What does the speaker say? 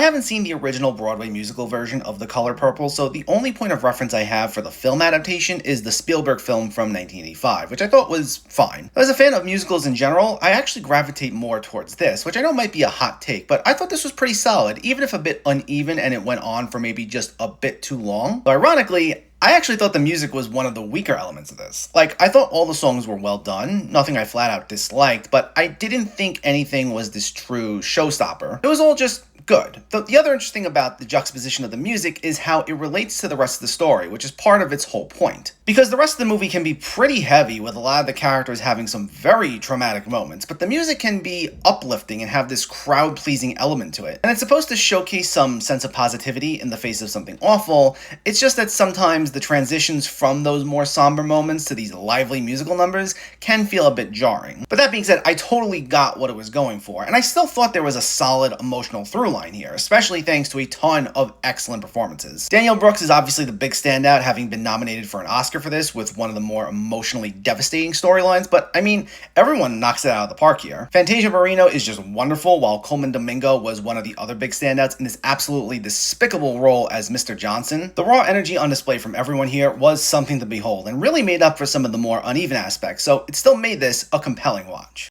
haven't seen the original Broadway musical version of The Color Purple, so the only point of reference I have for the film adaptation is the Spielberg film from 1985, which I thought was fine. As a fan of musicals in general, I actually gravitate more towards this, which I know might be a hot take, but I thought this was pretty solid, even if a bit uneven and it went on for maybe just a bit too long. Though ironically, I actually thought the music was one of the weaker elements of this. Like, I thought all the songs were well done, nothing I flat out disliked, but I didn't think anything was this true showstopper. It was all just good. The other interesting about the juxtaposition of the music is how it relates to the rest of the story, which is part of its whole point. Because the rest of the movie can be pretty heavy, with a lot of the characters having some very traumatic moments, but the music can be uplifting and have this crowd-pleasing element to it. And it's supposed to showcase some sense of positivity in the face of something awful. It's just that sometimes the transitions from those more somber moments to these lively musical numbers can feel a bit jarring. But that being said, I totally got what it was going for, and I still thought there was a solid emotional through line here, especially thanks to a ton of excellent performances. Danielle Brooks is obviously the big standout, having been nominated for an Oscar for this with one of the more emotionally devastating storylines, but I mean, everyone knocks it out of the park here. Fantasia Barrino is just wonderful, while Coleman Domingo was one of the other big standouts in this absolutely despicable role as Mr. Johnson. The raw energy on display from everyone here was something to behold, and really made up for some of the more uneven aspects, so it still made this a compelling watch.